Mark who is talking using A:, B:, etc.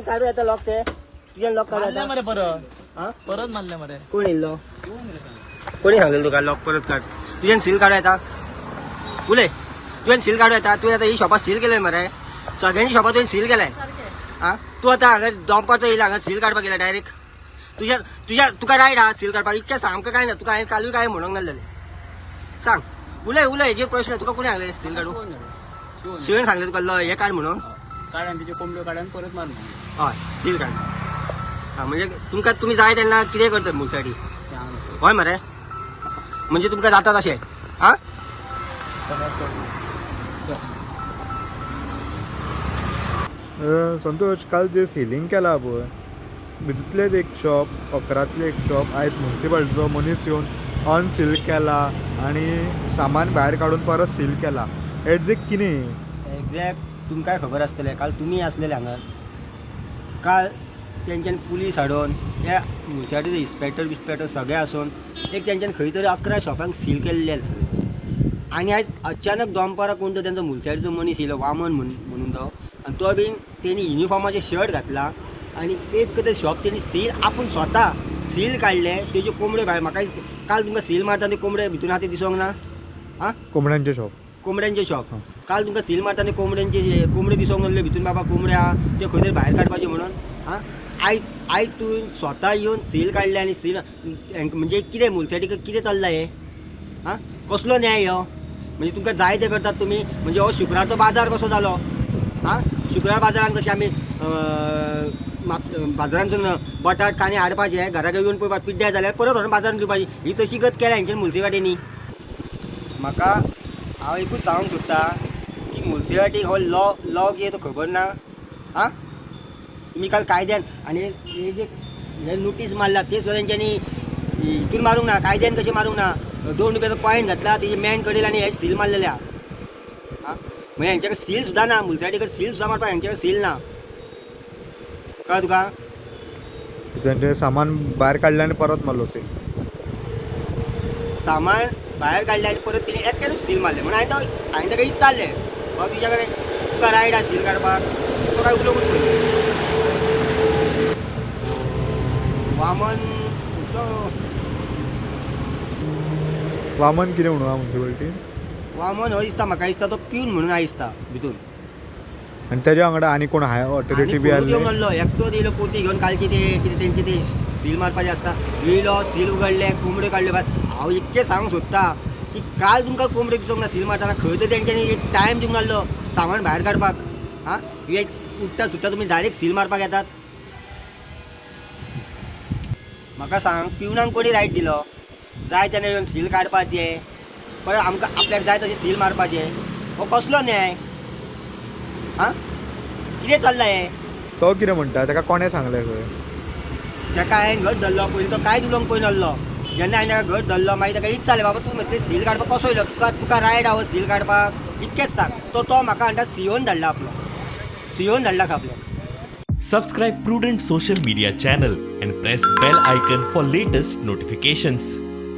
A: काढू येता लॉक ते तुझ्या लॉक काढू येता
B: मरे परत मारले मरे.
A: कोण येल्लो कोणी सांगलेलं तुका लॉक परत काढ तुझ्यान सील काढू येता उलय तुझ्यान सील काढू येता तू आता ही शॉपात सील केलंय मरे सगळ्यांनी शॉपात तुवें सील केलाय हा तू आता हांगा दॉम्पारचो येयला हांगा सील काढपाक गेला डायरेक्ट तुका रायट हा सील काढपाक इतकें सामकें काय ना तुका हांवें कालूय काय म्हणूंक नासलें सांग उलय हेजेर प्रश्न तुका कोणी सांगले सील काढू शिवेन सांगले तुका हे काढ म्हणून
B: काढान तिचे कोंबड्यो काढान परत मारून
A: हय सील काढ हा म्हणजे तुमकां तुमी जाय तेन्ना कितें करतात मुलसाडी हय मरे म्हणजे तुमकां जाता तशें हा
C: संतोष काल जे सिलींग केला पळय भितूतलेच एक शॉप 11तले एक शॉप आयज म्युन्सिपाल्टीचो मनीस येवन अनसील केला आणि सामान भायर काडून परत सील केला एग्जॅक्ट कितें
A: एक्झॅक्ट तुमकां खबर आसतलें काल तुमी आसलेले हांगा काल तेंच्यान पुलीस हाडून त्या मुन्सिपाल्टीचे इन्स्पेक्टर सगळे आसून एक तेंच्यान खंय तरी 11 शॉपांक सील केल्ले आसले आनी आयज अचानक दॉम्पारा कोण तो तेंचो मुन्सिपाल्टीचो मनीस येयलो वामन म्हणून तो आनी तो बीन तेणी युनिफॉर्माचे शर्ट घातला आनी एक तर शॉप तेणी सील आपूण स्वता सील काडले तेज्यो कोंबड्यो भायर म्हाका काल तुमकां सील मारता ते कोंबडे भितून आहा ते दिसोंक ना आं
C: कोंबड्यांचे शॉप
A: कोंबड्यांचे शॉप काल तुमकां सील मारता ते कोंबड्यांचे कोंबडे दिसोंक नासले भितून बाबा कोंबड्या ते खंय तरी भायर काडपाचे म्हणून आं आयज तूं स्वता येवन सील काडले आनी सील म्हणजे कितें मुन्सिपाल्टीक कितें चल्लां हें आं कसलो न्याय हो म्हणजे तुमकां जाय ते करतात तुमी म्हणजे हो शुक्रारचो बाजार कसो जालो आं शुक्रार बाजारान कशें आमी बाजारांसून बटाट कांदे हाडपाचे घरा येवन पळोवपाक पिड्ड्यार जाल्यार परत व्हरून बाजारान दिवपाची ही तशी गत केल्या हेंच्यान मुन्सिपाल्टीनी म्हाका हांव एकूच सांगूंक सोदता की मुन्सिपाल्टीक हो लॉ कितें तो खबर ना आं तुमी काल कायद्यान आनी हे जे नोटीस मारला ते सुद्दां तेंच्यांनी हितून मारूंक ना कायद्यान कशें मारूंक ना 2 रुपयाचो कॉयन घातला तेजे मॅन कडेन आनी हे सील मारलेले आहा म्हणजे हेंच्या कडेन सील सुद्दां ना मुन्सिपाल्टी कडेन सील सुद्दां मारपाक हेंच्या कडेन सील ना कळ्ळें तुका
C: त्यांचे सामान भायर काडलें आनी परत मारलो सील
A: सामान भायर काडलें आनी परत तेणी एकट्यानूच सील मारलें म्हणून हांवें ताका विचारलें बाबा तुज्या कडेन तुका रायट आहा सील काडपाक तो काय उलोवंकूच पयली
C: वामन कितें म्हणून आहा म्युन्सिपाल्टीन
A: वामन हो दिसता म्हाका दिसता तो पिवन म्हणून दिसता भितून
C: आनी तेज्या वांगडा आनी कोण आहा ऑथॉरिटी बी आसले
A: आसलो एकटो येयलो पोती घेवन कालचे ते कितें तेंचे ते सील मारपाचें आसता येयलो सील उगडले कोंबड्यो काडल्यो भायर हांव इतकें सांगूंक सोदता की काल तुमकां कोंबड्यो दिसूंक ना सील मारतना खंय तरी तेंच्यांनी एक टायम दिवंक नासलो सामान भायर काडपाक हां उठता सुद्दां तुमी डायरेक्ट सील मारपाक येतात म्हाका सांग पिवनाक कोणी रायट दिलो जाय तेन्ना येवन सील काडपाचें परत आमकां आपल्याक जाय तशें सील मारपाचें हो कसलो न्याय हां कितें चल्लां हें
C: तो कितें म्हणटा ताका कोणें सांगलें खंय
A: ताका हांवें घट धरलो पयलीं तो कांयच उलोवंक पळय नासलो जेन्ना हांवें ताका घट धरलो मागीर ताका विचारलें बाबा तूं म्हटलें सील काडपाक कसो येयलो तुका रायट आहा सील काडपाक इतकेंच सांग तो म्हाका म्हणटा सिओन धाडला आपलो सिओन धाडला आपलो
D: Subscribe Prudent social media channel and press bell icon for latest notifications.